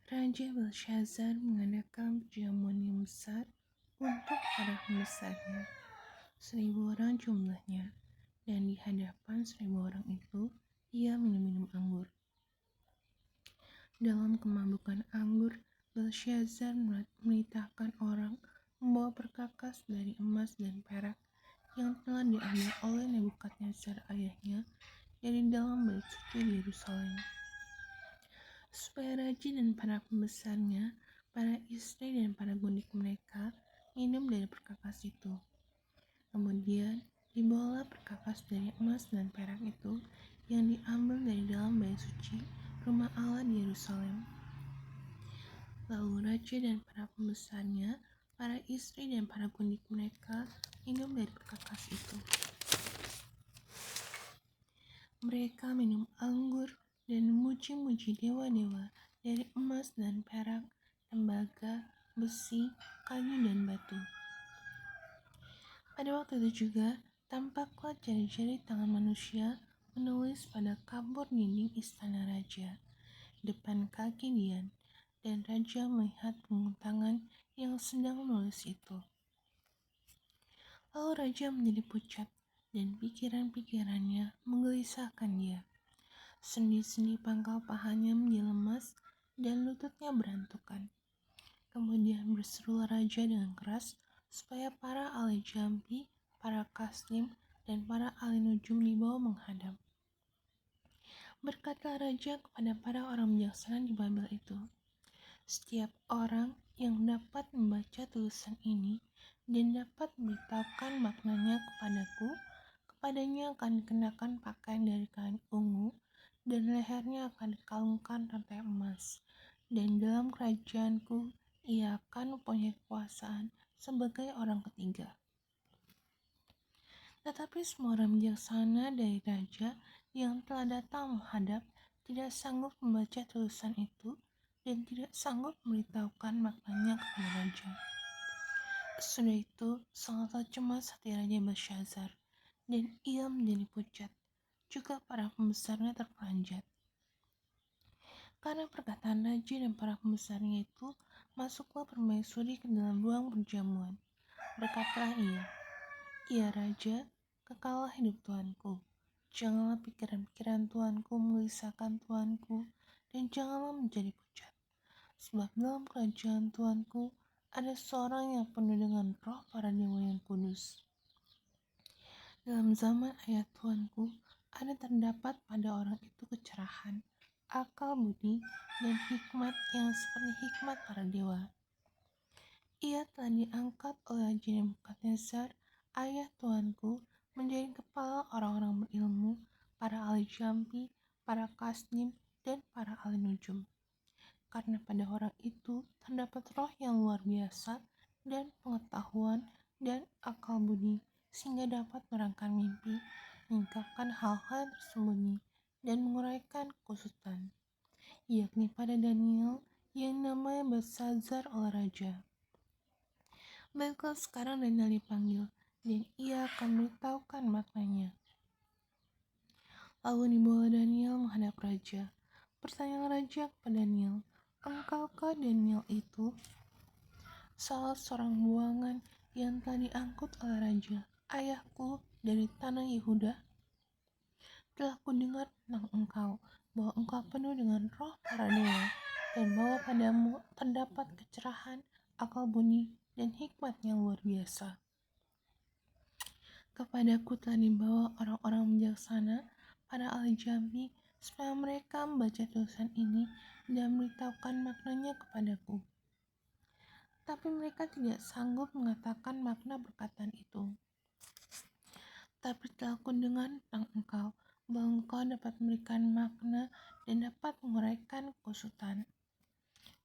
Raja Belshazzar mengadakan perjamuan yang besar untuk para pembesarnya. 1.000 orang jumlahnya, dan di hadapan 1.000 orang itu, ia minum anggur. Dalam kemabukan anggur, Belshazzar memerintahkan orang membawa perkakas dari emas dan perak yang telah diambil oleh Nebukadnezar ayahnya dari dalam bait suci di Yerusalem, supaya raja dan para pembesarnya, para istri dan para gundik mereka minum dari perkakas itu. Kemudian dibawalah perkakas dari emas dan perak itu yang diambil dari dalam bait suci rumah Allah di Yerusalem. Lalu raja dan para pembesarnya, para istri dan para gundik mereka minum dari perkakas itu. Mereka minum anggur dan memuji-muji dewa-dewa dari emas dan perak, tembaga, besi, kayu, dan batu. Pada waktu itu juga, tampaklah jari-jari tangan manusia menulis pada kabur dinding istana raja, depan kaki Dian, dan raja melihat punggung tangan yang sedang menulis itu. Lalu raja menjadi pucat, dan pikiran-pikirannya menggelisahkan dia. Sendi-sendi pangkal pahanya menjadi lemas, dan lututnya berantukan. Kemudian berserulah raja dengan keras, supaya para ahli jambi, para kasdim, dan para ahli nujum dibawa menghadap. Berkatalah raja kepada para orang bijaksana di Babel itu, setiap orang yang dapat membaca tulisan ini dan dapat memberitahukan maknanya kepadaku, kepadanya akan dikenakan pakaian dari kain ungu, dan lehernya akan dikalungkan rantai emas, dan dalam kerajaanku ia akan mempunyai kekuasaan sebagai orang ketiga. Tetapi semua orang bijaksana dari raja yang telah datang menghadap tidak sanggup membaca tulisan itu dan tidak sanggup memberitahukan maknanya kepada raja. Sesudah itu sangatlah cemas hati Raja Belshazzar, dan ia menjadi pucat. Juga para pembesarnya terperanjat. Karena perkataan raja dan para pembesarnya itu, masuklah permaisuri ke dalam ruang perjamuan. Berkatalah ia, "Ya raja, kekallah hidup tuanku. Janganlah pikiran-pikiran tuanku menggelisahkan tuanku, dan janganlah menjadi pucat. Sebab dalam kerajaan tuanku ada seorang yang penuh dengan roh para dewa yang kudus. Dalam zaman ayah tuanku ada terdapat pada orang itu kecerahan, akal budi, dan hikmat yang seperti hikmat para dewa. Ia telah diangkat oleh Raja Nebukadnezar, ayah tuanku, menjadi kepala orang-orang berilmu, para ahli jambi, para kasdim, dan para ahli nujum. Karena pada orang itu terdapat roh yang luar biasa, dan pengetahuan, dan akal budi, sehingga dapat merangkai mimpi, mengungkapkan hal-hal yang tersembunyi, dan menguraikan kekusutan, yakni pada Daniel yang namanya Belshazzar oleh raja. Baiklah sekarang Daniel dipanggil, dan ia akan memberitahukan maknanya." Lalu dibawa Daniel menghadap raja. Pertanyaan raja kepada Daniel, "Engkaukah Daniel itu salah seorang buangan yang telah diangkut oleh raja ayahku dari tanah Yehuda? Telah kudengar tentang engkau, bahwa engkau penuh dengan roh para dewa, dan bahwa padamu terdapat kecerahan, akal budi, dan hikmat yang luar biasa. Kepadaku telah dibawa orang-orang bijaksana, para ahli jambi, supaya mereka membaca tulisan ini dan memberitahukan maknanya kepadaku. Tapi mereka tidak sanggup mengatakan makna perkataan itu. Tapi telah kudengar tentang engkau, bahwa engkau dapat memberikan makna dan dapat menguraikan kekusutan.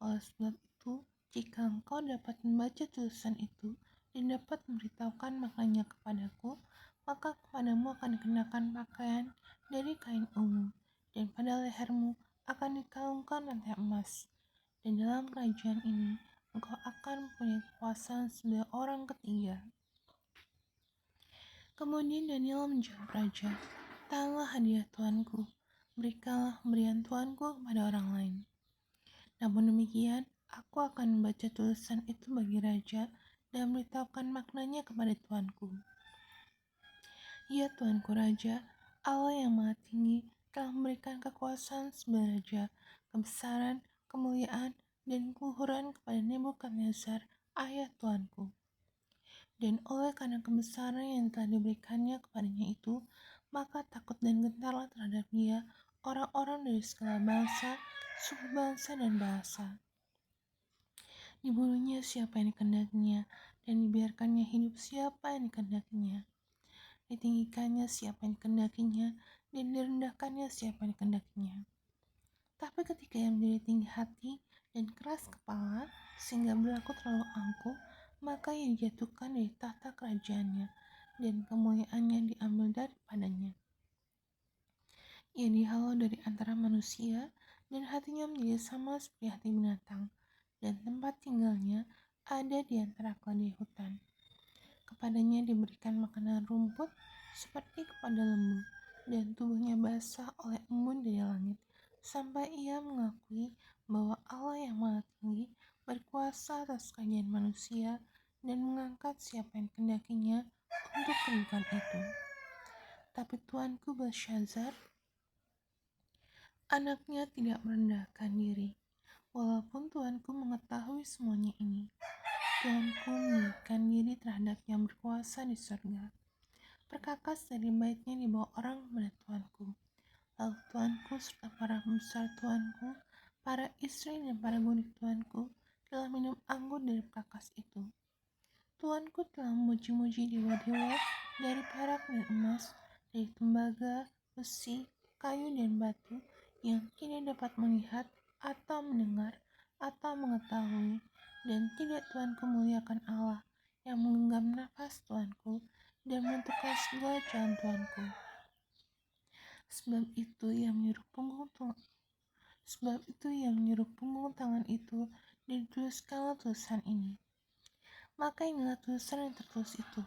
Oleh sebab itu, jika engkau dapat membaca tulisan itu dan dapat memberitahukan maknanya kepadaku, maka kepadamu akan dikenakan pakaian dari kain ungu, dan pada lehermu akan dikalungkan rantai emas. Dan dalam kerajaan ini, engkau akan mempunyai kekuasaan sebagai orang ketiga." Kemudian Daniel menjawab raja, "Tahanlah hadiah tuanku, berikanlah pemberian tuanku kepada orang lain." Namun demikian, aku akan membaca tulisan itu bagi raja dan memberitahukan maknanya kepada tuanku. Ya tuanku raja, Allah yang maha tinggi telah memberikan kekuasaan sebagai raja, kebesaran, kemuliaan, dan keluhuran kepada Nebukadnezar, ayah tuanku. Dan oleh karena kebesaran yang telah diberikannya kepadanya itu, maka takut dan gentarlah terhadap dia orang-orang dari segala bangsa, suku bangsa, dan bahasa. Dibunuhnya siapa yang dikehendakinya, dan dibiarkannya hidup siapa yang dikehendakinya. Ditinggikannya siapa yang dikehendakinya, dan direndahkannya siapa yang dikehendakinya. Tapi ketika ia menjadi tinggi hati dan keras kepala, sehingga berlaku terlalu angkuh, maka ia dijatuhkan dari tahta kerajaannya, dan kemuliaannya diambil daripadanya. Ia dihalau dari antara manusia, dan hatinya menjadi sama seperti hati binatang, dan tempat tinggalnya ada di antara keledai hutan. Kepadanya diberikan makanan rumput seperti kepada lembu, dan tubuhnya basah oleh embun dari langit, sampai ia mengakui bahwa Allah yang maha tinggi berkuasa atas kerajaan manusia dan mengangkat siapa yang dikehendakinya untuk kedudukan itu. Tapi tuanku Belshazzar, anaknya tidak merendahkan diri. Walaupun tuanku mengetahui semuanya ini, tuanku menundukkan diri terhadap yang berkuasa di surga. Perkakas dari baitnya dibawa orang kepada tuanku. Lalu tuanku serta para pembesar tuanku, para istri dan para budak tuanku telah minum anggur dari perkakas itu. Tuanku telah memuji-muji dewa-dewa dari perak dan emas, dari tembaga, besi, kayu dan batu yang tidak dapat melihat atau mendengar atau mengetahui, dan tidak tuanku muliakan Allah yang menggenggam nafas tuanku dan menentukan segala jalan tuanku. Sebab itu ia menyuruh punggung tangan itu, dan dituliskanlah tulisan ini. Maka inilah tulisan yang tertulis itu,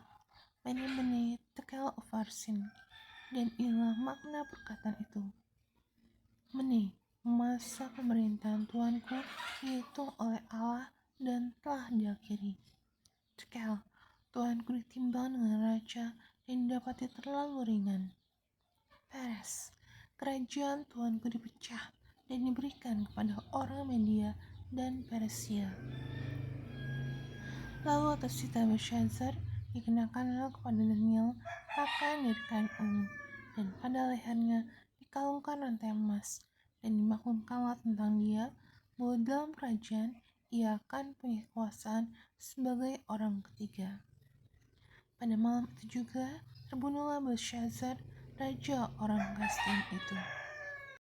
Bene Tekel Upharsin, dan inilah makna perkataan itu. Bene, masa pemerintahan tuanku dihitung oleh Allah dan telah diakhiri. Tekel, tuanku ditimbang dengan raja dan didapati terlalu ringan. Peres, kerajaan tuanku dipecah dan diberikan kepada orang Media dan Persia. Lalu atas cita Belshazzar dikenakanlah kepada Daniel pakaian dari kain ungu, dan pada lehernya dikalungkan rantai emas, dan dimaklumkanlah tentang dia bahwa dalam kerajaan ia akan punya kekuasaan sebagai orang ketiga. Pada malam itu juga terbunuhlah Belshazzar, raja orang Kasdim itu.